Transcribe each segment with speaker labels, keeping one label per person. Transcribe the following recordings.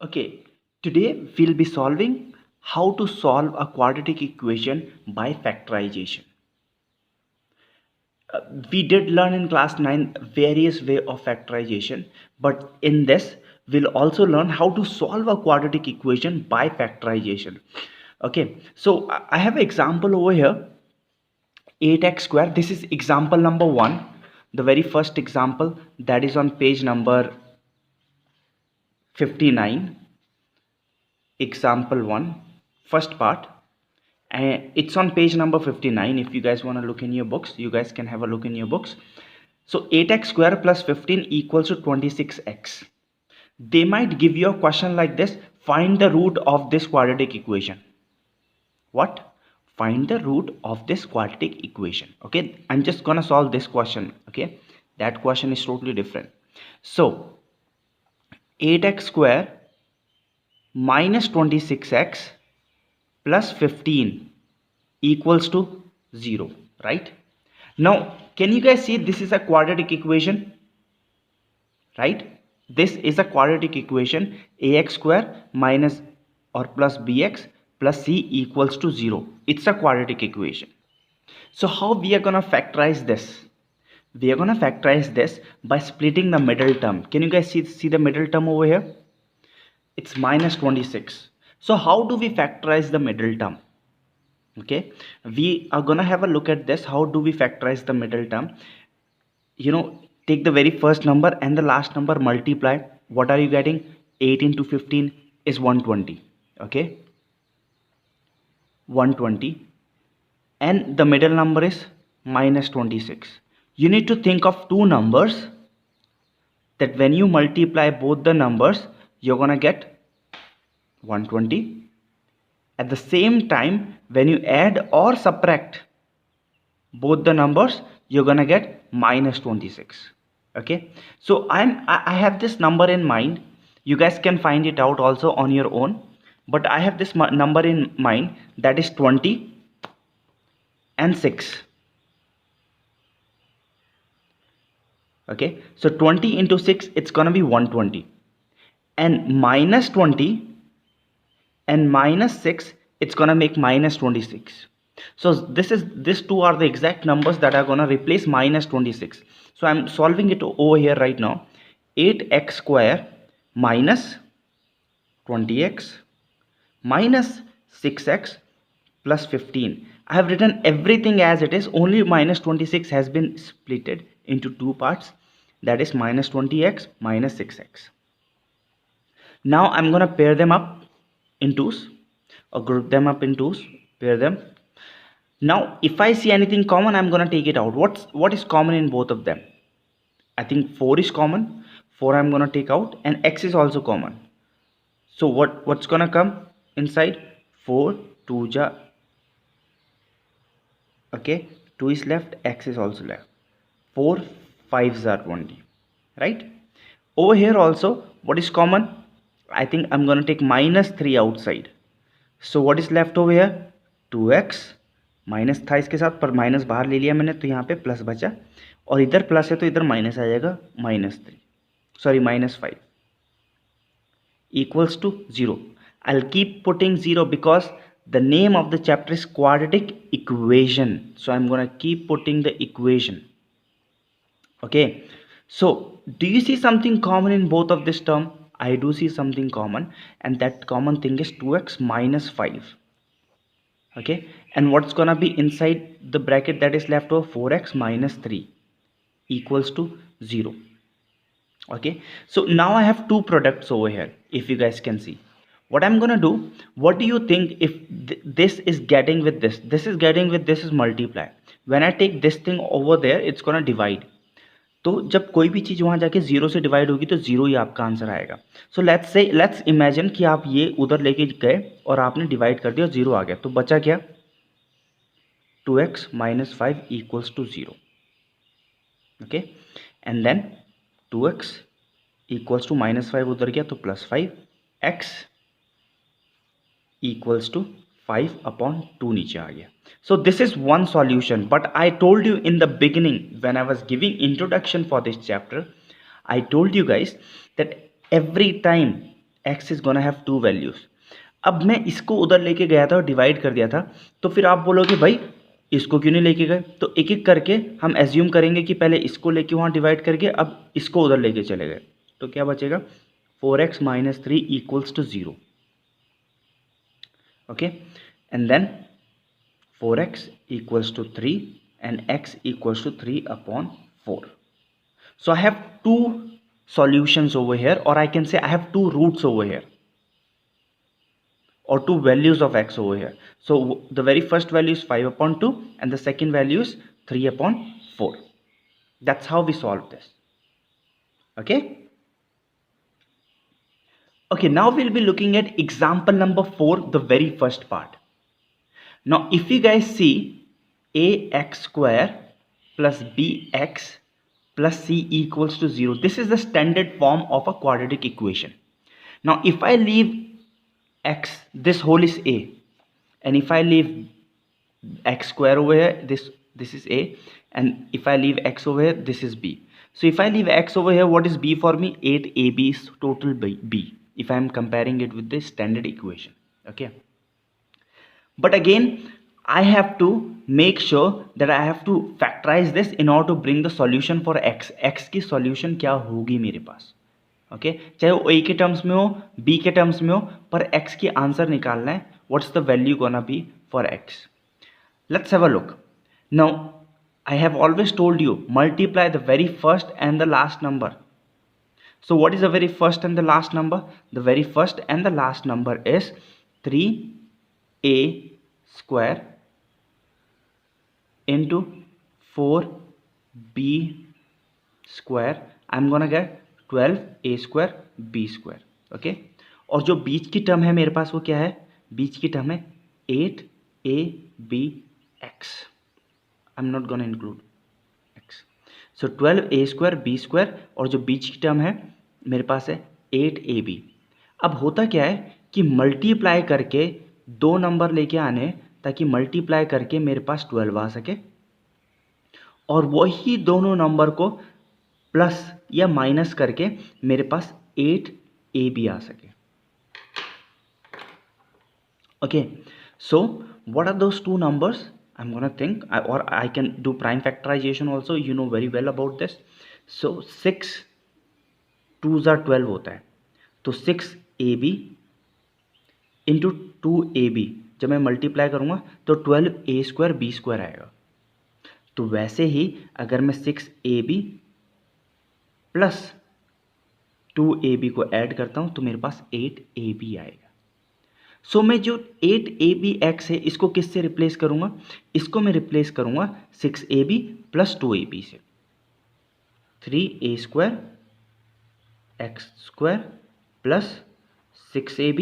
Speaker 1: Okay, today we'll be solving how to solve a quadratic equation by factorization. We did learn in class 9 various way of factorization, but in this we'll also learn how to solve a quadratic equation by factorization. Okay, so I have an example over here, 8x square. This is example number 1, the very first example that is on page number 59. Example 1, first part, and it's on page number 59. If you guys want to look in your books, you guys can have a look in your books. So 8x square plus 15 equals to 26x. They might give you a question like this: find the root of this quadratic equation. What? Find the root of this quadratic equation. Okay, I'm just gonna solve this question. Okay, that question is totally different. So 8x square minus 26x plus 15 equals to 0, right? Now can you guys see this is a quadratic equation, right? This is a quadratic equation. Ax square minus or plus bx plus c equals to 0. It's a quadratic equation. So how we are gonna factorize this? We are gonna factorize this by splitting the middle term. Can you guys see the middle term over here? It's minus 26. So how do we factorize the middle term? Okay, we are gonna have a look at this. How do we factorize the middle term? Take the very first number and the last number, multiply. What are you getting? 8 into 15 is 120. Okay, 120, and the middle number is minus 26. You need to think of two numbers that when you multiply both the numbers, you're gonna get 120. At the same time, when you add or subtract both the numbers, you're gonna get minus 26. Okay, so I have this number in mind. You guys can find it out also on your own, but I have this number in mind, that is 20 and 6. Okay, so 20 into 6, it's gonna be 120, and minus 20 and minus 6, it's gonna make minus 26. So these two are the exact numbers that are gonna replace minus 26. So I'm solving it over here right now. 8x square minus 20x minus 6x plus 15. I have written everything as it is, only minus 26 has been splitted into two parts, that is minus 20x minus 6x. Now I'm gonna pair them up in twos, or group them up in twos, pair them. Now if I see anything common, I'm gonna take it out. What is common in both of them? I think 4 is common. 4 I'm gonna take out, and x is also common. So what's gonna come inside? 4 2 ja, okay, 2 is left, x is also left. 4 5s are 20, right? Over here also, what is common? I think I'm gonna take minus 3 outside. So what is left over here? 2x, minus था इसके साथ पर minus बाहर ले लिया मैंने, तो यहाँ पे प्लस बचा, और इधर प्लस है तो इधर माइनस आ जाएगा, -5 equals to 0. I'll keep putting 0 because the name of the chapter is quadratic equation, so I'm gonna keep putting the equation. Okay, so do you see something common in both of this term? I do see something common, and that common thing is 2x minus 5. Okay, and what's gonna be inside the bracket that is left over? 4x minus 3 equals to 0. Okay, so now I have two products over here. If you guys can see what I'm gonna do, what do you think if this is getting with this is getting with this is multiply? When I take this thing over there, it's gonna divide. तो जब कोई भी चीज़ वहाँ जाके 0 से divide होगी तो 0 ही आपका आंसर आएगा. सो लेट्स इमेजिन कि आप ये उधर लेके गए और आपने डिवाइड कर दिया और 0 आ गया, तो बचा क्या? 2x minus 5 equals to 0. Okay, and then 2x equals to minus 5 उधर गया तो plus 5, x equals to 5 upon 2 नीचे आ गया. So this is one solution, but I told you in the beginning when I was giving introduction for this chapter, I told you guys that every time x is gonna have 2 values. अब मैं इसको उधर लेके गया था और divide कर दिया था, तो फिर आप बोलोगे भाई इसको क्यों नहीं लेके गए? तो एक एक करके हम एज्यूम करेंगे कि पहले इसको लेके वहाँ डिवाइड करके अब इसको उधर लेके चले गए, तो क्या बचेगा 4x - 3 equals to 0। Okay, and then 4x equals to 3 and x equals to 3/4. So I have two solutions over here, or I can say I have two roots over here, or two values of x over here. So the very first value is 5/2 and the second value is 3/4. That's how we solve this. Okay. Okay, now we'll be looking at example number 4, the very first part. Now if you guys see ax square plus bx plus c equals to 0, this is the standard form of a quadratic equation. Now if I leave x, this whole is a, and if I leave x square over here, this is a, and if I leave x over here, this is b. So if I leave x over here, what is b for me? 8ab is total b if I am comparing it with this standard equation. Okay, but again I have to make sure that I have to factorize this in order to bring the solution for x. x की solution क्या होगी मेरे पास? Okay, चाहे वो a के terms में हो, b के टर्म्स में हो, पर x की आंसर निकालना है. What's the value gonna be for x? Let's have a look. Now I have always told you, multiply the very first and the last number. So what is the very first and the last number? The very first and the last number is 3a square into 4b square. I'm gonna get 12a square b square. Okay, और जो बीच की term है मेरे पास वो क्या है? बीच की term है 8abx. I'm not gonna include x. So 12a square b square, और जो बीच की टर्म है मेरे पास है 8ab. अब होता क्या है कि मल्टीप्लाई करके दो नंबर लेके आने, ताकि मल्टीप्लाई करके मेरे पास 12 आ सके, और वही दोनों नंबर को प्लस या माइनस करके मेरे पास 8ab आ सके. Okay, so what are those two numbers? I'm gonna think, or I can do prime factorization also. You know very well about this. So 6 2s are 12 होता है, तो 6ab इंटू 2ab जब मैं multiply करूँगा तो 12a square b square आएगा. तो वैसे ही अगर मैं 6ab प्लस 2ab को ऐड करता हूँ तो मेरे पास 8ab आएगा. सो मैं जो 8abx है इसको किससे रिप्लेस करूँगा? इसको मैं रिप्लेस करूँगा 6ab प्लस 2ab से. 3a square x square plus 6ab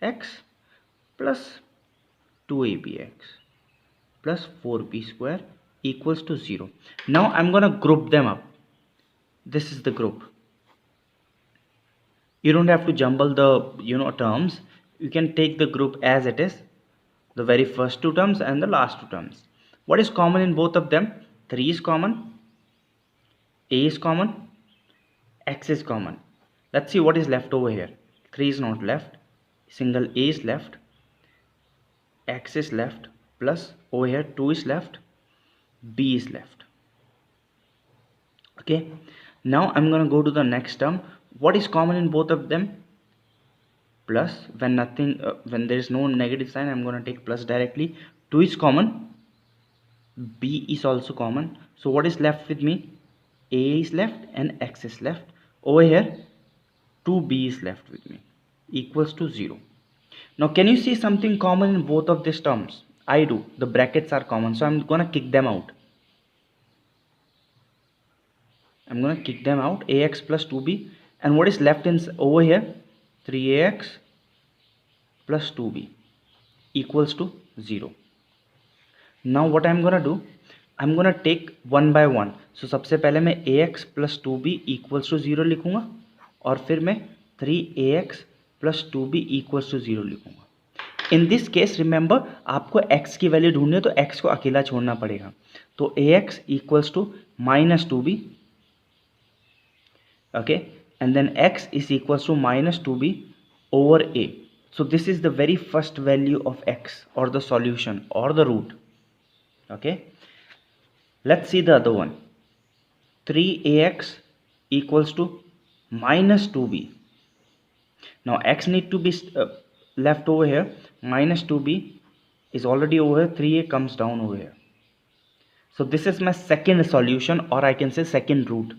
Speaker 1: x plus 2abx plus 4b square equals to 0. Now I'm gonna group them up. This is the group. You don't have to jumble the terms. You can take the group as it is, the very first two terms and the last two terms. What is common in both of them? 3 is common, a is common, x is common. Let's see what is left over here. 3 is not left, single a is left, x is left, plus over here 2 is left, b is left. Okay, now I'm going to go to the next term. What is common in both of them? Plus. When when there is no negative sign, I'm going to take plus directly. 2 is common, b is also common. So what is left with me? A is left and x is left. Over here 2b is left with me, equals to 0. Now can you see something common in both of these terms? I do. The brackets are common, so I'm gonna kick them out. I'm gonna kick them out. Ax plus 2b, and what is left in over here? 3ax plus 2b equals to 0. Now what I'm gonna do? I'm gonna take one by one. So सबसे पहले मैं ax plus 2b equals to 0 लिखूंगा, और फिर मैं 3ax plus 2b equals to 0 लिखूंगा. In this case remember, आपको x की वैल्यू ढूंढनी है तो x को अकेला छोड़ना पड़ेगा. तो ax equals to minus 2b, okay, and then x is equals to minus 2b over a. So this is the very first value of x, or the solution, or the root. Okay, let's see the other one. 3ax equals to minus 2b. Now x need to be left over here. Minus 2b is already over here. 3a comes down over here. So this is my second solution, or I can say second root.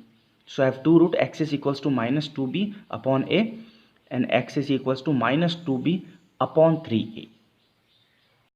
Speaker 1: So I have two root. X is equals to minus 2b upon a, and x is equals to minus 2b upon 3a.